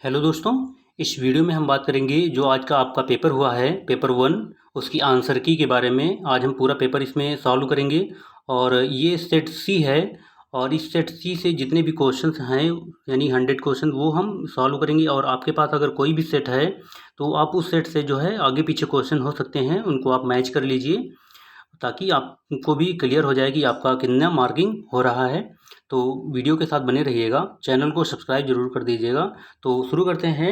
Hello दोस्तों, इस video में हम बात करेंगे जो आज का आपका पेपर हुआ है पेपर 1 उसकी आंसर की के बारे में। आज हम पूरा पेपर इसमें सॉल्व करेंगे और ये सेट सी है और इस सेट सी से जितने भी क्वेश्चंस हैं यानी 100 क्वेश्चन वो हम सॉल्व करेंगे। और आपके पास अगर कोई भी सेट है तो आप उस सेट से जो है आगे पीछे क्वेश्चन हो सकते हैं, उनको आप मैच कर लीजिए ताकि आपको भी क्लियर हो जाए कि आपका कितना मार्किंग हो रहा है। तो वीडियो के साथ बने रहिएगा, चैनल को सब्सक्राइब जरूर कर दीजिएगा। तो शुरू करते हैं।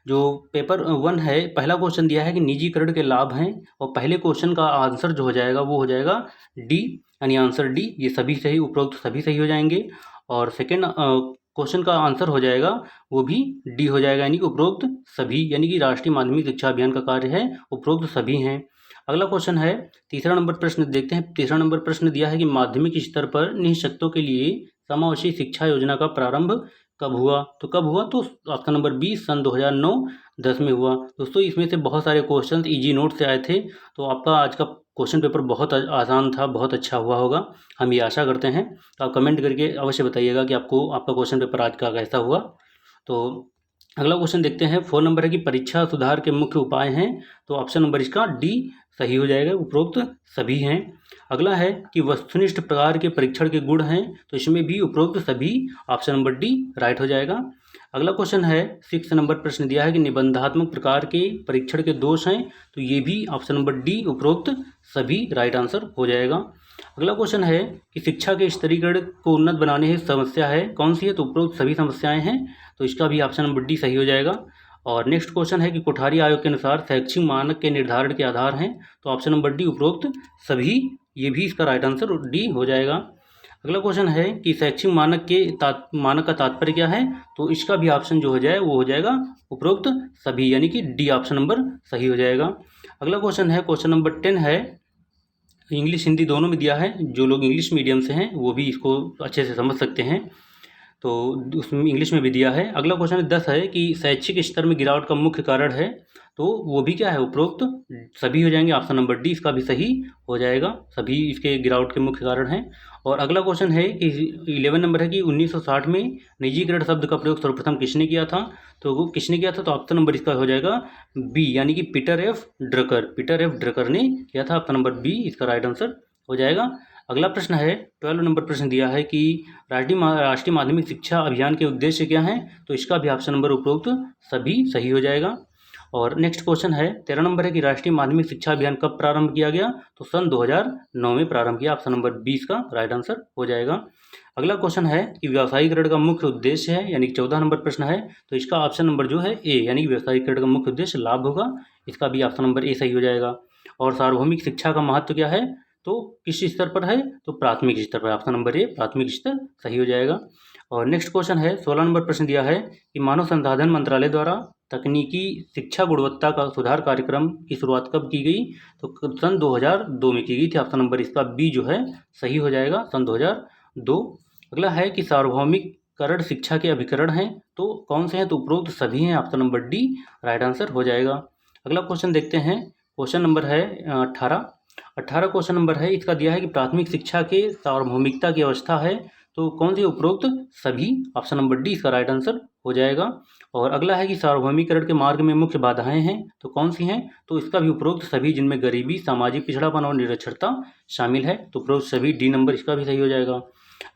जो पेपर 1 है, पहला क्वेश्चन दिया है कि निजीकरण के लाभ हैं और पहले क्वेश्चन का आंसर जो हो जाएगा वो हो जाएगा डी, यानी आंसर डी। ये सभी सही, उपरोक्त सभी सही हो जाएंगे। और सेकेंड क्वेश्चन का आंसर हो जाएगा वो भी डी हो जाएगा, यानी कि उपरोक्त सभी, यानी कि राष्ट्रीय माध्यमिक शिक्षा अभियान का कार्य है उपरोक्त सभी हैं। अगला क्वेश्चन है, तीसरा नंबर प्रश्न देखते हैं। तीसरा नंबर प्रश्न दिया है कि माध्यमिक स्तर पर निःशक्तों के लिए समावेशी शिक्षा योजना का प्रारंभ कब हुआ। तो कब हुआ, तो ऑप्शन नंबर बी सन 2009-10 में हुआ। दोस्तों इसमें से बहुत सारे क्वेश्चन इजी नोट से आए थे, तो आपका आज का क्वेश्चन पेपर बहुत आसान था, बहुत अच्छा हुआ होगा, हम ये आशा करते हैं। तो आप कमेंट करके अवश्य बताइएगा कि आपको आपका क्वेश्चन पेपर आज का कैसा हुआ। तो अगला क्वेश्चन देखते हैं। 4 नंबर है कि परीक्षा सुधार के मुख्य उपाय हैं। तो ऑप्शन नंबर इसका डी सही हो जाएगा, उपरोक्त सभी हैं। अगला है कि वस्तुनिष्ठ प्रकार के परीक्षण के गुण हैं। तो इसमें भी उपरोक्त सभी, ऑप्शन नंबर डी राइट हो जाएगा। अगला क्वेश्चन है, 6 नंबर प्रश्न दिया है कि निबंधात्मक प्रकार के परीक्षण के दोष हैं। तो ये भी ऑप्शन नंबर डी उपरोक्त सभी राइट आंसर हो जाएगा। अगला क्वेश्चन है कि शिक्षा के स्तरीकरण को उन्नत बनाने की समस्या है कौन सी है। तो उपरोक्त सभी समस्याएं हैं, तो इसका भी ऑप्शन नंबर डी सही हो जाएगा। और नेक्स्ट क्वेश्चन है कि कोठारी आयोग के अनुसार शैक्षिक मानक के निर्धारण के आधार हैं। तो ऑप्शन नंबर डी उपरोक्त सभी, ये भी इसका राइट आंसर डी हो जाएगा। अगला क्वेश्चन है कि शैक्षिक मानक के मानक का तात्पर्य क्या है। तो इसका भी ऑप्शन जो हो जाए वो हो जाएगा उपरोक्त सभी, यानी कि डी ऑप्शन नंबर सही हो जाएगा। अगला क्वेश्चन है, क्वेश्चन नंबर 10 है, इंग्लिश हिंदी दोनों में दिया है। जो लोग इंग्लिश मीडियम से हैं वो भी इसको अच्छे से समझ सकते हैं, तो उसमें इंग्लिश में भी दिया है। अगला क्वेश्चन 10 है कि शैक्षिक स्तर में गिरावट का मुख्य कारण है। तो वो भी क्या है, उपरोक्त सभी हो जाएंगे, ऑप्शन नंबर डी इसका भी सही हो जाएगा, सभी इसके गिरावट के मुख्य कारण हैं। और अगला क्वेश्चन है कि 11 नंबर है कि 1960 में निजीकरण शब्द का प्रयोग सर्वप्रथम किसने किया था। तो वो किसने किया था, तो ऑप्शन नंबर इसका हो जाएगा बी, यानी कि Peter F Drucker. Peter F Drucker ने किया था, ऑप्शन नंबर बी इसका राइट आंसर हो जाएगा। अगला प्रश्न है, 12 नंबर प्रश्न दिया है कि राष्ट्रीय माध्यमिक शिक्षा अभियान के उद्देश्य क्या हैं। तो इसका भी ऑप्शन नंबर उपरोक्त सभी सही हो जाएगा। और नेक्स्ट क्वेश्चन है, 13 नंबर है कि राष्ट्रीय माध्यमिक शिक्षा अभियान कब प्रारंभ किया गया। तो सन 2009 में प्रारंभ किया, ऑप्शन नंबर 20 का राइट आंसर हो जाएगा। अगला क्वेश्चन है कि व्यावसायीकरण का मुख्य उद्देश्य है, यानी कि 14 नंबर प्रश्न है। तो इसका ऑप्शन नंबर जो है ए, यानी कि व्यावसायीकरण का मुख्य उद्देश्य लाभ होगा, इसका भी ऑप्शन नंबर ए सही हो जाएगा। और सार्वभौमिक शिक्षा का महत्व क्या है, तो किस स्तर पर है, तो प्राथमिक स्तर पर, ऑप्शन नंबर ए प्राथमिक स्तर सही हो जाएगा। और नेक्स्ट क्वेश्चन है, 16 नंबर प्रश्न दिया है कि मानव संसाधन मंत्रालय द्वारा तकनीकी शिक्षा गुणवत्ता का सुधार कार्यक्रम की शुरुआत कब की गई। तो सन 2002 में की गई थी, ऑप्शन नंबर इसका बी जो है सही हो जाएगा, सन 2002। अगला है कि सार्वभौमिकरण शिक्षा के अभिकरण हैं, तो कौन से हैं, तो उपरोक्त सभी हैं, option number D right answer हो जाएगा। अगला क्वेश्चन देखते हैं, क्वेश्चन नंबर है 18 क्वेश्चन नंबर है, इसका दिया है कि प्राथमिक शिक्षा के सार्वभौमिकता की अवस्था है। तो कौन सी, उपरोक्त सभी, ऑप्शन नंबर डी इसका राइट आंसर हो जाएगा। और अगला है कि सार्वभौमिकरण के मार्ग में मुख्य बाधाएं हैं, तो कौन सी हैं, तो इसका भी उपरोक्त सभी, जिनमें गरीबी, सामाजिक पिछड़ापन और निरक्षरता शामिल है। तो उपरोक्त सभी डी नंबर इसका भी सही हो जाएगा।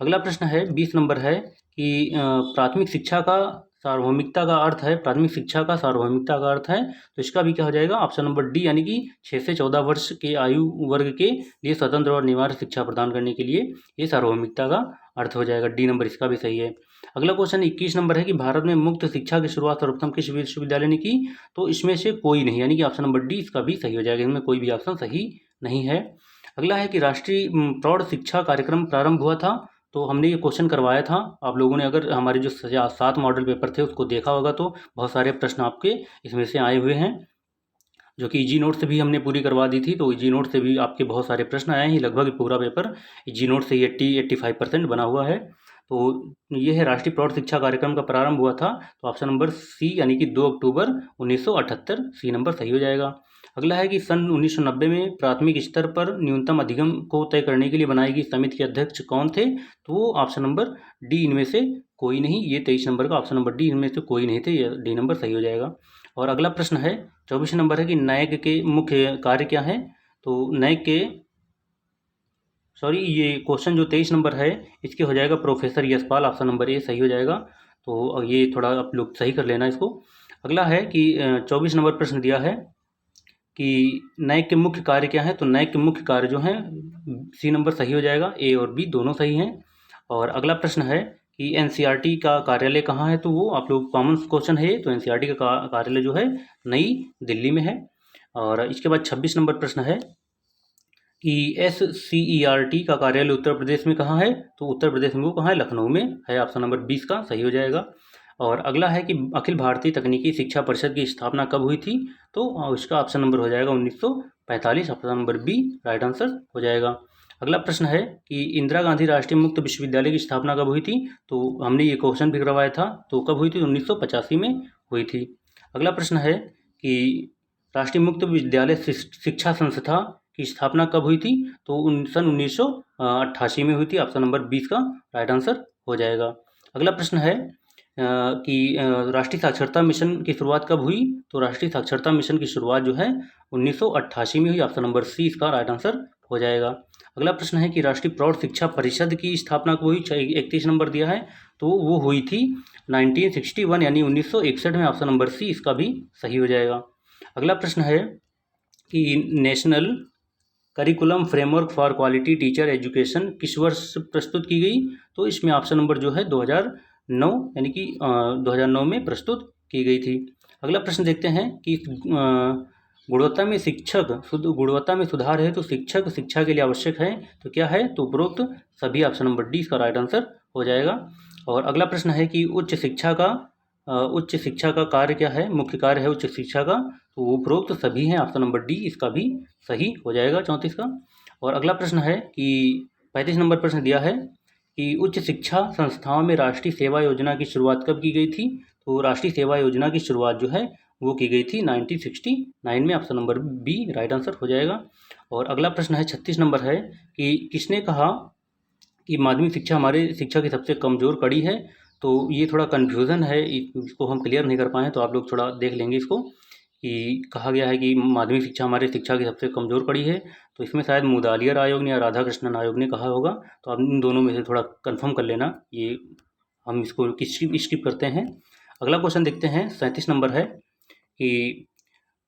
अगला प्रश्न है, 20 नंबर है कि प्राथमिक शिक्षा का सार्वभौमिकता का अर्थ है, प्राथमिक शिक्षा का सार्वभौमिकता का अर्थ है। तो इसका भी क्या हो जाएगा, ऑप्शन नंबर डी, यानी कि 6 से 14 वर्ष के आयु वर्ग के लिए स्वतंत्र और अनिवार्य शिक्षा प्रदान करने के लिए ये सार्वभौमिकता का अर्थ हो जाएगा, डी नंबर इसका भी सही है। अगला क्वेश्चन 21 नंबर है कि भारत में मुक्त शिक्षा की शुरुआत सर्वप्रथम किस विश्वविद्यालय ने की। तो इसमें से कोई नहीं, यानी कि ऑप्शन नंबर डी इसका भी सही हो जाएगा, इनमें कोई भी ऑप्शन सही नहीं है। अगला है कि राष्ट्रीय प्रौढ़ शिक्षा कार्यक्रम प्रारंभ हुआ था। तो हमने ये क्वेश्चन करवाया था, आप लोगों ने अगर हमारे जो 7 मॉडल पेपर थे उसको देखा होगा तो बहुत सारे प्रश्न आपके इसमें से आए हुए हैं, जो कि इजी नोट से भी हमने पूरी करवा दी थी। तो इजी नोट से भी आपके बहुत सारे प्रश्न आए हैं, लगभग पूरा पेपर इजी नोट से ही 80-85% बना हुआ है। तो ये है, राष्ट्रीय प्रौढ़ शिक्षा कार्यक्रम का प्रारंभ हुआ था। तो ऑप्शन नंबर सी, यानी कि 2 अक्टूबर 1978, सी नंबर सही हो जाएगा। अगला है कि सन 1990 में प्राथमिक स्तर पर न्यूनतम अधिगम को तय करने के लिए बनाई गई समिति के अध्यक्ष कौन थे। तो वो ऑप्शन नंबर डी इनमें से कोई नहीं, ये 23 नंबर का ऑप्शन नंबर डी, इनमें से कोई नहीं थे, ये डी नंबर सही हो जाएगा। और अगला प्रश्न है 24 नंबर है कि नायक के मुख्य कार्य क्या है। तो नायक के ये क्वेश्चन जो 23 नंबर है इसके हो जाएगा professor Yashpal, option number A सही हो जाएगा। तो ये थोड़ा आप लोग सही कर लेना इसको। अगला है कि 24 नंबर प्रश्न दिया है कि नायक के मुख्य कार्य क्या है। तो नायक के मुख्य कार्य जो हैं सी नंबर सही हो जाएगा, ए और बी दोनों सही हैं। और अगला प्रश्न है कि एनसीईआरटी का कार्यालय कहाँ है। तो वो आप लोग कॉमन क्वेश्चन है, तो एनसीईआरटी का कार्यालय जो है नई दिल्ली में है। और इसके बाद 26 नंबर प्रश्न है कि एससीईआरटी का कार्यालय उत्तर प्रदेश में कहाँ है। तो उत्तर प्रदेश में वो कहाँ है, लखनऊ में है, ऑप्शन नंबर 20 का सही हो जाएगा। और अगला है कि अखिल भारतीय तकनीकी शिक्षा परिषद की स्थापना कब हुई थी। तो इसका ऑप्शन नंबर हो जाएगा 1945, option number B right answer हो जाएगा। अगला प्रश्न है कि इंदिरा गांधी राष्ट्रीय मुक्त विश्वविद्यालय की स्थापना कब हुई थी। तो हमने ये क्वेश्चन भी करवाया था, तो कब हुई थी, 1985 में हुई थी। अगला प्रश्न है कि राष्ट्रीय मुक्त विद्यालय शिक्षा संस्था की स्थापना कब हुई थी। तो सन 1988 में हुई थी, ऑप्शन नंबर 20 का राइट आंसर हो जाएगा। अगला प्रश्न है कि राष्ट्रीय साक्षरता मिशन की शुरुआत कब हुई। तो राष्ट्रीय साक्षरता मिशन की शुरुआत जो है 1988 में हुई, ऑप्शन नंबर सी इसका राइट आंसर हो जाएगा। अगला प्रश्न है कि राष्ट्रीय प्रौढ़ शिक्षा परिषद की स्थापना कब हुई, 31 नंबर दिया है, तो वो हुई थी 1961 यानी 1961 में, ऑप्शन नंबर सी इसका भी सही हो जाएगा। अगला प्रश्न है कि national curriculum framework for quality teacher education किस वर्ष प्रस्तुत की गई। तो इसमें ऑप्शन नंबर जो है 2009 यानी कि 2009 में प्रस्तुत की गई थी। अगला प्रश्न देखते हैं कि गुणवत्ता में सुधार है तो शिक्षक शिक्षा के लिए आवश्यक है, तो क्या है, तो उपरोक्त सभी, ऑप्शन नंबर डी इसका राइट आंसर हो जाएगा। और अगला प्रश्न है कि उच्च शिक्षा का कार्य क्या है, मुख्य कार्य है उच्च शिक्षा का, तो उपरोक्त सभी हैं, ऑप्शन नंबर डी इसका भी सही हो जाएगा 34 का। और अगला प्रश्न है कि 35 नंबर प्रश्न दिया है कि उच्च शिक्षा संस्थाओं में राष्ट्रीय सेवा योजना की शुरुआत कब की गई थी। तो राष्ट्रीय सेवा योजना की शुरुआत जो है वो की गई थी 1969 में, option number B right answer हो जाएगा। और अगला प्रश्न है 36 नंबर है कि किसने कहा कि माध्यमिक शिक्षा हमारे शिक्षा की सबसे कमज़ोर कड़ी है। तो ये थोड़ा कन्फ्यूज़न है, इसको हम क्लियर नहीं कर पाए, तो आप लोग थोड़ा देख लेंगे इसको कि कहा गया है कि माध्यमिक शिक्षा हमारी शिक्षा की सबसे कमज़ोर कड़ी है। तो इसमें शायद मुदालियर आयोग ने या राधाकृष्णन आयोग ने कहा होगा, तो आप इन दोनों में से थोड़ा कंफर्म कर लेना, ये हम इसको स्किप करते हैं। अगला क्वेश्चन देखते हैं 37 नंबर है कि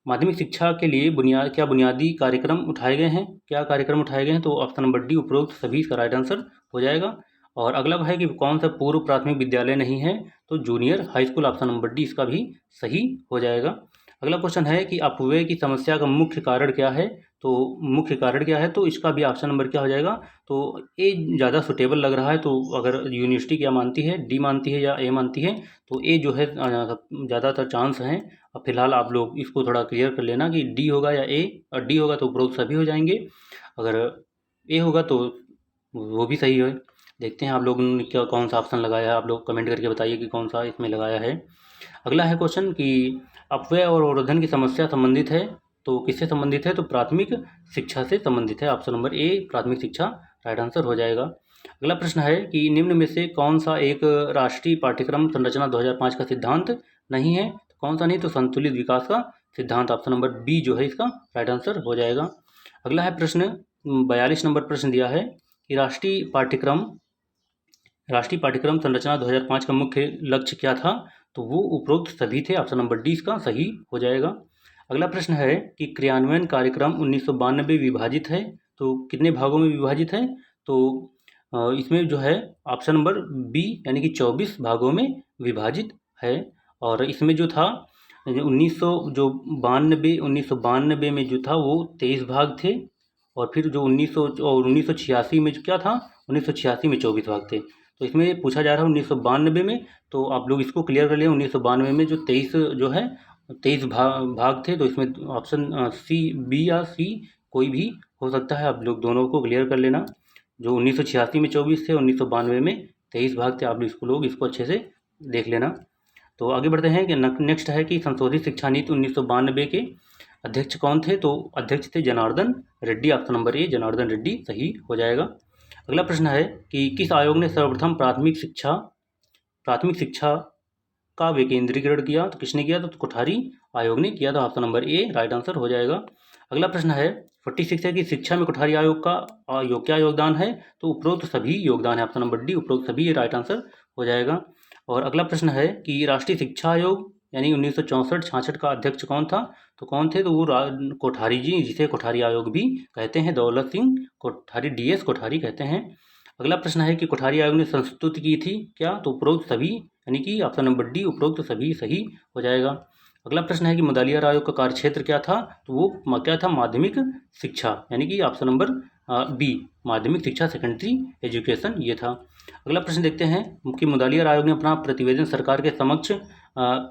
माध्यमिक शिक्षा के लिए बुनियादी कार्यक्रम उठाए गए हैं, क्या कार्यक्रम उठाए गए हैं। तो ऑप्शन नंबर डी उपरोक्त सभी इसका राइट आंसर हो जाएगा। और अगला है कि कौन सा पूर्व प्राथमिक विद्यालय नहीं है। तो junior high school, option number D इसका भी सही हो जाएगा। अगला क्वेश्चन है कि अपव्यय की समस्या का मुख्य कारण क्या है। तो मुख्य कारण क्या है, तो इसका भी ऑप्शन नंबर क्या हो जाएगा। तो ए ज़्यादा सुटेबल लग रहा है, तो अगर यूनिवर्सिटी क्या मानती है, डी मानती है या ए मानती है, तो ए जो है ज़्यादातर चांस हैं। अब फिलहाल आप लोग इसको थोड़ा क्लियर कर लेना कि डी होगा या ए, और डी होगा तो उपरोक्त सभी हो जाएंगे, अगर ए होगा तो वो भी सही है। देखते हैं आप लोगों ने क्या कौन सा ऑप्शन लगाया है, आप लोग कमेंट करके बताइए कि कौन सा इसमें लगाया है। अगला है क्वेश्चन कि अपव्यय और अवरोधन की समस्या संबंधित है, तो किससे संबंधित है। तो प्राथमिक शिक्षा से संबंधित है, ऑप्शन नंबर ए प्राथमिक शिक्षा राइट आंसर हो जाएगा। अगला प्रश्न है कि निम्न में से कौन सा एक राष्ट्रीय पाठ्यक्रम संरचना 2005 का सिद्धांत नहीं है। तो कौन सा नहीं, तो संतुलित विकास का सिद्धांत, ऑप्शन नंबर बी जो है इसका राइट आंसर हो जाएगा। अगला है प्रश्न 42 नंबर प्रश्न दिया है कि राष्ट्रीय पाठ्यक्रम संरचना 2005 का मुख्य लक्ष्य क्या था। तो वो उपरोक्त सभी थे, ऑप्शन नंबर डी इसका सही हो जाएगा। अगला प्रश्न है कि क्रियान्वयन कार्यक्रम 1992 विभाजित है, तो कितने भागों में विभाजित है। तो इसमें जो है ऑप्शन नंबर बी यानी कि 24 भागों में विभाजित है। और इसमें जो था 1992 में जो था वो 23 भाग थे, और फिर जो 1986 में क्या था, 1986 में 24 भाग थे। तो इसमें पूछा जा रहा है 1992 में, तो आप लोग इसको क्लियर कर लिया। 1992 में जो 23 भाग थे, तो इसमें ऑप्शन सी, बी या सी कोई भी हो सकता है, आप लोग दोनों को क्लियर कर लेना। जो 1986 में 24 थे, 1992 में 23 भाग थे, आप इसको अच्छे से देख लेना। तो आगे बढ़ते हैं कि नेक्स्ट है कि संशोधित शिक्षा नीति 1992 के अध्यक्ष कौन थे। तो अध्यक्ष थे Janardan Reddy, option number A Janardan Reddy सही हो जाएगा। अगला प्रश्न है कि किस आयोग ने सर्वप्रथम प्राथमिक शिक्षा प्राथमिक शिक्षा का विकेंद्रीकरण किया? तो किसने किया? तो कोठारी आयोग ने किया था। Option number A right answer हो जाएगा। अगला प्रश्न है 46 है कि शिक्षा में कोठारी आयोग का क्या योगदान है? तो उपरोक्त सभी योगदान है। ऑप्शन नंबर डी उपरोक्त सभी, ये राइट आंसर हो जाएगा। और अगला प्रश्न है कि राष्ट्रीय शिक्षा आयोग यानी 1964-66 का अध्यक्ष कौन था? तो कौन थे? तो वो कोठारी जी, जिसे कोठारी आयोग भी कहते हैं, दौलत सिंह कोठारी, DS कोठारी कहते हैं। अगला प्रश्न है कि कोठारी आयोग ने संस्तुति की थी क्या? तो उपरोक्त सभी, यानी कि ऑप्शन नंबर डी उपरोक्त सभी सही हो जाएगा। अगला प्रश्न है कि मुदालियार आयोग का कार्यक्षेत्र क्या था? तो वो क्या था? माध्यमिक शिक्षा, यानी कि ऑप्शन नंबर बी माध्यमिक शिक्षा, सेकेंडरी एजुकेशन ये था। अगला प्रश्न देखते हैं कि मुदालियार आयोग ने अपना प्रतिवेदन सरकार के समक्ष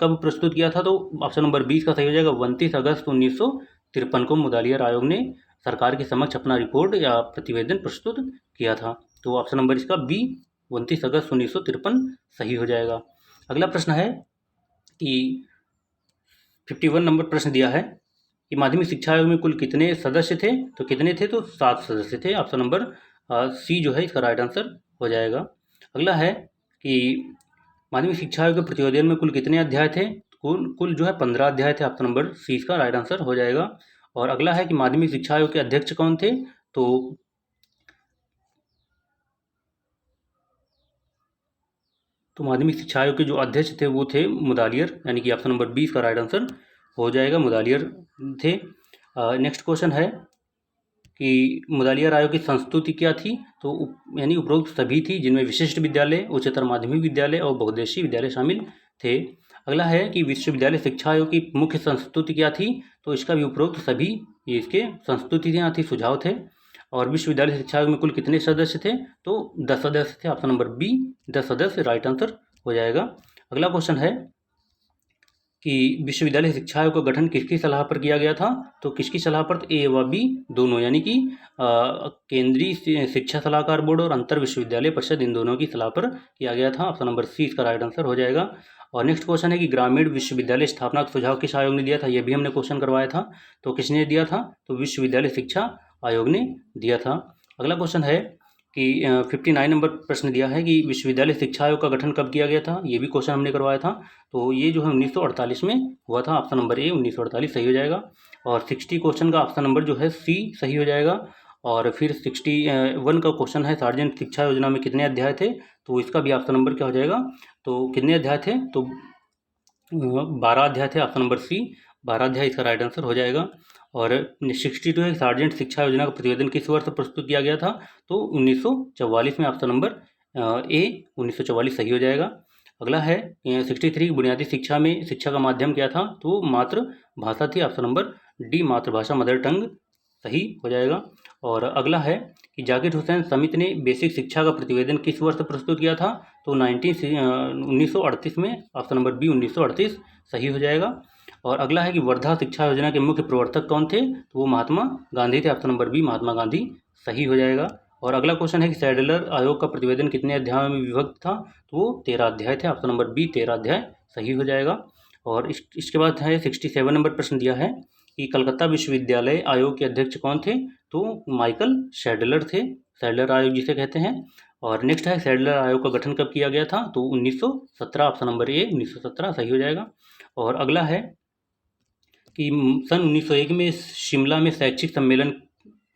कब प्रस्तुत किया था? तो ऑप्शन नंबर 20 का सही हो जाएगा। 29 अगस्त 1953 को मुदालियार आयोग ने सरकार के समक्ष अपना रिपोर्ट या प्रतिवेदन प्रस्तुत किया था। तो ऑप्शन नंबर इसका बी 29 अगस्त 1953 सही हो जाएगा। अगला प्रश्न है कि 51 नंबर प्रश्न दिया है कि माध्यमिक शिक्षा आयोग में कुल कितने सदस्य थे? तो कितने थे? तो 7 सदस्य थे। ऑप्शन नंबर सी जो है इसका राइट आंसर हो जाएगा। अगला है कि माध्यमिक शिक्षा आयोग के प्रतिवेदन में कुल कितने अध्याय थे? कुल जो है 15 अध्याय थे। ऑप्शन नंबर सी इसका राइट आंसर हो जाएगा। और अगला है कि माध्यमिक शिक्षा आयोग के अध्यक्ष कौन थे? तो माध्यमिक शिक्षा आयोग के जो अध्यक्ष थे वो थे मुदालियर, यानी कि ऑप्शन नंबर 20 का राइट आंसर हो जाएगा, मुदालियर थे। नेक्स्ट क्वेश्चन है कि मुदालियर आयोग की संस्तुति क्या थी? तो यानी उपरोक्त सभी थी, जिनमें विशिष्ट विद्यालय, उच्चतर माध्यमिक विद्यालय और बहुउद्देशीय विद्यालय शामिल थे। अगला है कि विश्वविद्यालय शिक्षा आयोग की मुख्य संस्तुति क्या थी? तो इसका भी उपरोक्त सभी ये इसके संस्तुति यहाँ थी, सुझाव थे। और विश्वविद्यालय शिक्षा आयोग में कुल कितने सदस्य थे? तो 10 सदस्य थे। ऑप्शन नंबर बी 10 सदस्य राइट आंसर हो जाएगा। अगला क्वेश्चन है कि विश्वविद्यालय शिक्षा आयोग का गठन किसकी सलाह पर किया गया था? तो किसकी सलाह पर? ए व बी दोनों, यानी कि केंद्रीय शिक्षा सलाहकार बोर्ड और अंतर विश्वविद्यालय परिषद, इन दोनों की सलाह पर किया गया था। ऑप्शन नंबर सी इसका राइट आंसर हो जाएगा। और नेक्स्ट क्वेश्चन है कि ग्रामीण विश्वविद्यालय स्थापना का सुझाव किस आयोग ने दिया था? यह भी हमने क्वेश्चन करवाया था। तो किसने दिया था? तो विश्वविद्यालय शिक्षा आयोग ने दिया था। अगला क्वेश्चन है कि 59 नंबर प्रश्न दिया है कि विश्वविद्यालय शिक्षा आयोग का गठन कब किया गया था? ये भी क्वेश्चन हमने करवाया था। तो ये जो है 1948 में हुआ था। ऑप्शन नंबर ए 1948 सही हो जाएगा। और 60 क्वेश्चन का ऑप्शन नंबर जो है सी सही हो जाएगा। और फिर 61 का क्वेश्चन है सार्वजनिक शिक्षा योजना में कितने अध्याय थे? तो इसका भी ऑप्शन नंबर क्या हो जाएगा? तो कितने अध्याय थे? तो 12 अध्याय थे। ऑप्शन नंबर सी 12 अध्याय इसका राइट आंसर हो जाएगा। और 62 है सार्वजनिक शिक्षा योजना का प्रतिवेदन किस वर्ष प्रस्तुत किया गया था? तो 1944 में। ऑप्शन नंबर ए 1944 सही हो जाएगा। अगला है 63 बुनियादी शिक्षा में शिक्षा का माध्यम क्या था? तो मातृभाषा थी। ऑप्शन नंबर डी मातृभाषा, मदर टंग सही हो जाएगा। और अगला है कि जाकिर हुसैन समिति ने बेसिक शिक्षा का प्रतिवेदन किस वर्ष प्रस्तुत किया था? तो 1938 में। ऑप्शन नंबर बी 1938 सही हो जाएगा। और अगला है कि वर्धा शिक्षा योजना के मुख्य प्रवर्तक कौन थे? तो वो महात्मा गांधी थे। Option number B Mahatma Gandhi सही हो जाएगा। और अगला क्वेश्चन है कि सैडलर आयोग का प्रतिवेदन कितने अध्यायों में विभक्त था? तो वो 13 अध्याय थे। ऑप्शन नंबर बी 13 अध्याय सही हो जाएगा। और इसके बाद है 67 नंबर प्रश्न दिया है कि कलकत्ता विश्वविद्यालय आयोग के अध्यक्ष कौन थे? तो माइकल सैडलर थे, सैडलर आयोग जिसे कहते हैं। और नेक्स्ट है सैडलर आयोग का गठन कब किया गया था? तो 1917। ऑप्शन नंबर ए 1917 सही हो जाएगा। और अगला है कि सन 1901 में शिमला में शैक्षिक सम्मेलन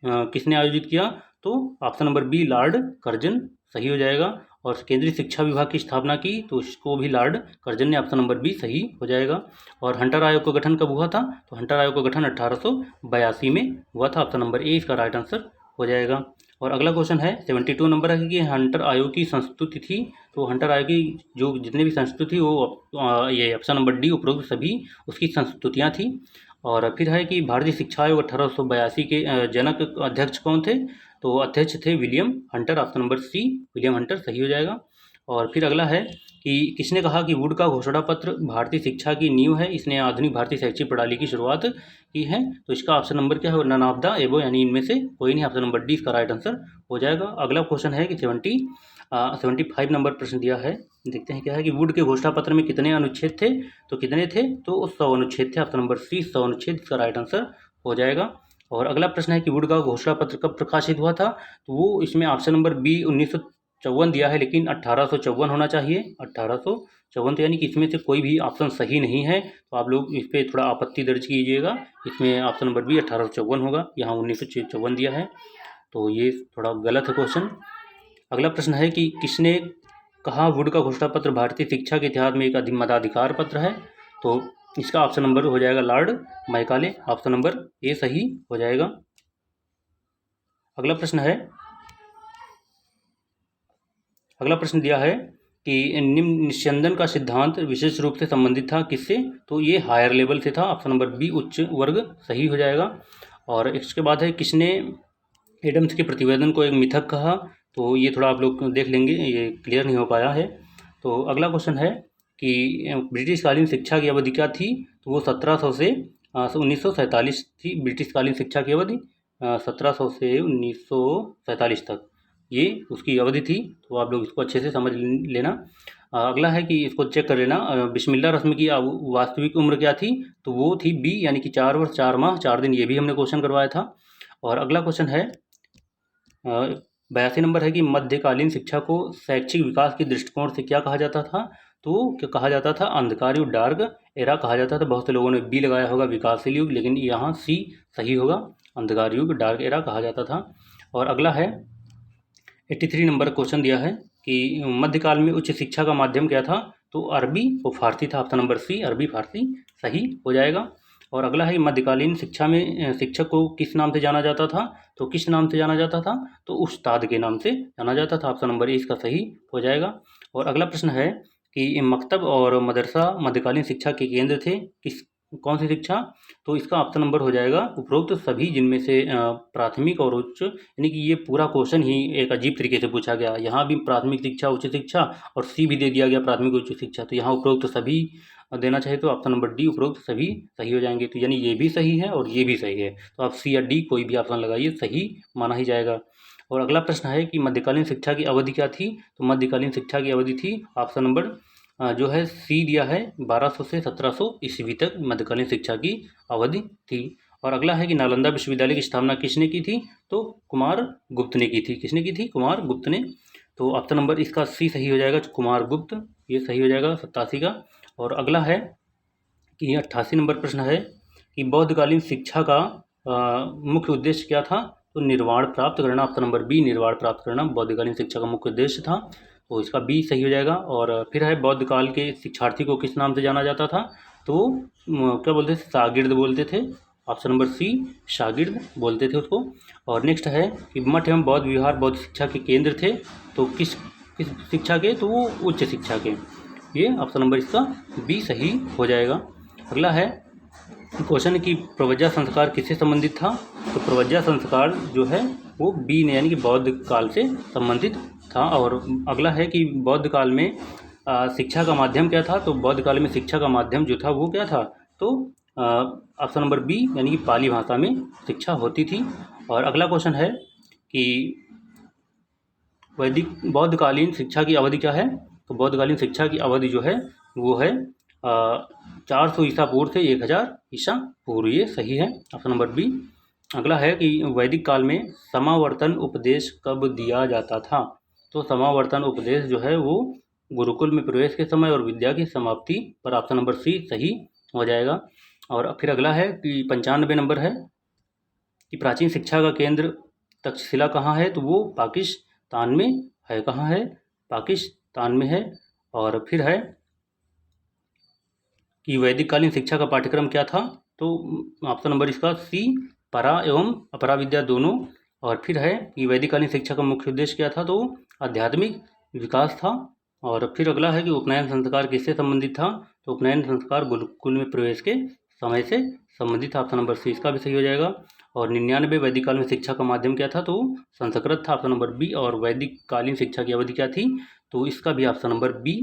किसने आयोजित किया? तो option number B Lord Curzon सही हो जाएगा। और केंद्रीय शिक्षा विभाग की स्थापना की तो इसको भी लॉर्ड कर्जन ने। ऑप्शन नंबर बी सही हो जाएगा। और हंटर आयोग का गठन कब हुआ था? तो हंटर आयोग का गठन 1882 में हुआ था। ऑप्शन नंबर ए इसका राइट आंसर हो जाएगा। और अगला क्वेश्चन है 72 नंबर है कि हंटर आयोग की संस्तुति थी। तो हंटर आयोग की जो जितने भी संस्तुति वो ये ऑप्शन नंबर डी उपरोक्त सभी उसकी संस्तुतियाँ थी। और फिर है कि भारतीय शिक्षा आयोग 1882 के जनक अध्यक्ष कौन थे? तो अध्यक्ष थे William Hunter. Option number C William Hunter सही हो जाएगा। और फिर अगला है कि किसने कहा कि वुड का घोषणा पत्र भारतीय शिक्षा की नींव है, इसने आधुनिक भारतीय शैक्षिक प्रणाली की शुरुआत की है? तो इसका ऑप्शन नंबर क्या है? नन ऑफ द एबो, यानी इनमें से कोई नहीं। ऑप्शन नंबर डी इसका राइट आंसर हो जाएगा। अगला क्वेश्चन है कि 75 नंबर प्रश्न दिया है, देखते हैं क्या है कि वुड के घोषणा पत्र में कितने अनुच्छेद थे? तो कितने थे? तो 100 अनुच्छेद थे। ऑप्शन नंबर सी 100 अनुच्छेद इसका राइट आंसर हो जाएगा। और अगला प्रश्न है कि वुड का घोषणा पत्र कब प्रकाशित हुआ था? तो वो इसमें ऑप्शन नंबर बी 1854 दिया है, लेकिन 1854 होना चाहिए। 1854, तो यानी कि इसमें से कोई भी ऑप्शन सही नहीं है, तो आप लोग इस पर थोड़ा आपत्ति दर्ज कीजिएगा। इसमें ऑप्शन नंबर बी 1854 होगा, यहाँ 1954 दिया है, तो ये थोड़ा गलत है क्वेश्चन। अगला प्रश्न है कि किसने कहा वुड का घोषणा पत्र भारतीय शिक्षा के इतिहास में एक मताधिकार पत्र है? तो इसका ऑप्शन नंबर हो जाएगा Lord Macaulay, option number A सही हो जाएगा। अगला प्रश्न दिया है कि निम्न निस्यंदन का सिद्धांत विशेष रूप से संबंधित था किससे? तो ये हायर लेवल से था, ऑप्शन नंबर बी उच्च वर्ग सही हो जाएगा। और इसके बाद है किसने एडम्स के प्रतिवेदन को एक मिथक कहा? तो ये थोड़ा आप लोग देख लेंगे, ये क्लियर नहीं हो पाया है। तो अगला क्वेश्चन है कि ब्रिटिशकालीन शिक्षा की अवधि क्या थी? तो वो 1700 से 1947 थी ब्रिटिशकालीन शिक्षा की अवधि, 1700 से 1947 तक ये उसकी अवधि थी। तो आप लोग इसको अच्छे से समझ लेना। अगला है कि इसको चेक कर लेना, बिस्मिल्लाह रस्म की वास्तविक उम्र क्या थी? तो वो थी बी, यानी कि 4 वर्ष 4 माह 4 दिन, ये भी हमने क्वेश्चन करवाया था। और अगला क्वेश्चन है 82 नंबर है कि मध्यकालीन शिक्षा को शैक्षिक विकास के दृष्टिकोण से क्या कहा जाता था? तो क्या कहा जाता था? अंधकार युग, डार्क एरा कहा जाता था। बहुत से लोगों ने बी लगाया होगा विकासशील युग, लेकिन यहाँ सी सही होगा, अंधकार युग डार्क एरा कहा जाता था। और अगला है 83 नंबर क्वेश्चन दिया है कि मध्यकाल में उच्च शिक्षा का माध्यम क्या था? तो अरबी और फारसी था, ऑप्शन नंबर सी अरबी फारसी सही हो जाएगा। और अगला है मध्यकालीन शिक्षा में शिक्षक को किस नाम से जाना जाता था? तो किस नाम से जाना जाता था? तो उस्ताद के नाम से जाना जाता था, ऑप्शन नंबर ए इसका सही हो जाएगा। और अगला प्रश्न है कि मकतब और मदरसा मध्यकालीन शिक्षा के केंद्र थे, किस कौन सी शिक्षा? तो इसका ऑप्शन नंबर हो जाएगा उपरोक्त सभी, जिनमें से प्राथमिक और उच्च, यानी कि ये पूरा क्वेश्चन ही एक अजीब तरीके से पूछा गया। यहाँ भी प्राथमिक शिक्षा उच्च शिक्षा और सी भी दे दिया गया प्राथमिक उच्च शिक्षा, तो यहाँ उपरोक्त सभी देना चाहिए, तो ऑप्शन नंबर डी उपरोक्त सभी सही हो जाएंगे। तो यानी ये भी सही है और ये भी सही है, तो आप सी या डी कोई भी ऑप्शन लगाइए, सही माना ही जाएगा। और अगला प्रश्न है कि मध्यकालीन शिक्षा की अवधि क्या थी? तो मध्यकालीन शिक्षा की अवधि थी ऑप्शन नंबर जो है सी दिया है 1200 से 1700 ईस्वी तक मध्यकालीन शिक्षा की अवधि थी। और अगला है कि नालंदा विश्वविद्यालय की स्थापना किसने की थी? तो कुमार गुप्त ने की थी। किसने की थी? कुमार गुप्त ने। तो ऑप्शन नंबर इसका सी सही हो जाएगा, कुमार गुप्त, ये सही हो जाएगा 87 का। और अगला है कि 88 नंबर प्रश्न है कि बौद्धकालीन शिक्षा का मुख्य उद्देश्य क्या था? तो निर्वाण प्राप्त करना, ऑप्शन नंबर बी निर्वाण प्राप्त करना बौद्धकालीन शिक्षा का मुख्य उद्देश्य था, तो इसका बी सही हो जाएगा। और फिर है बौद्ध काल के शिक्षार्थी को किस नाम से जाना जाता था? तो क्या बोलते थे? शागिर्द बोलते थे, ऑप्शन नंबर सी शागिर्द बोलते थे उसको। और नेक्स्ट है कि मठ एवं बौद्ध विहार बौद्ध शिक्षा के केंद्र थे, तो किस किस शिक्षा के? तो वो उच्च शिक्षा के, ये ऑप्शन नंबर इसका बी सही हो जाएगा। अगला है क्वेश्चन कि प्रव्रज्जा संस्कार किससे संबंधित था? तो प्रव्रज्जा संस्कार जो है वो बी ने, यानी कि बौद्ध काल से संबंधित था। और अगला है कि बौद्ध काल में शिक्षा का माध्यम क्या था? तो बौद्ध काल में शिक्षा का माध्यम जो था वो क्या था? तो ऑप्शन नंबर बी, यानी कि पाली भाषा में शिक्षा होती थी। और अगला क्वेश्चन है कि वैदिक बौद्धकालीन शिक्षा की अवधि क्या है? तो बौद्धकालीन शिक्षा की अवधि जो है वो है 400 ईसा पूर्व से 1000 ईसा पूर्व, ये सही है, ऑप्शन नंबर बी। अगला है कि वैदिक काल में समावर्तन उपदेश कब दिया जाता था? तो समावर्तन उपदेश जो है वो गुरुकुल में प्रवेश के समय और विद्या की समाप्ति पर, ऑप्शन नंबर सी सही हो जाएगा। और फिर अगला है कि 95 नंबर है कि प्राचीन शिक्षा का केंद्र तक्षशिला कहाँ है? तो वो पाकिस्तान में है। कहाँ है? पाकिस्तान में है। और फिर है कि वैदिक कालीन शिक्षा का पाठ्यक्रम क्या था? तो ऑप्शन नंबर इसका सी परा एवं अपरा विद्या दोनों। और फिर है कि वैदिक कालीन शिक्षा का मुख्य उद्देश्य क्या था? तो आध्यात्मिक विकास था। और फिर अगला है कि उपनयन संस्कार किससे संबंधित था? तो उपनयन संस्कार गुरुकुल में प्रवेश के समय से संबंधित था, ऑप्शन नंबर सी इसका भी सही हो जाएगा। और 99 वैदिक काल में शिक्षा का माध्यम क्या था? तो संस्कृत था, ऑप्शन नंबर बी। और वैदिक कालीन शिक्षा की अवधि क्या थी? तो इसका भी ऑप्शन नंबर बी,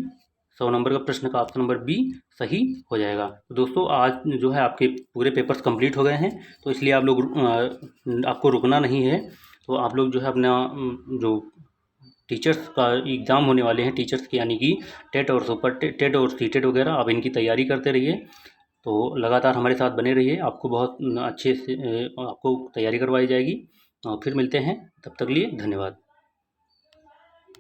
100 नंबर का प्रश्न का ऑप्शन नंबर बी सही हो जाएगा। तो दोस्तों आज जो है आपके पूरे पेपर्स कंप्लीट हो गए हैं, तो इसलिए आप लोग आपको रुकना नहीं है। तो आप लोग जो है अपना जो टीचर्स का एग्ज़ाम होने वाले हैं टीचर्स के, यानी कि टेट और सुपर टेट और सीटेट वगैरह, आप इनकी तैयारी करते रहिए। तो लगातार हमारे साथ बने रहिए, आपको बहुत अच्छे से आपको तैयारी करवाई जाएगी। फिर मिलते हैं, तब तक लिए धन्यवाद।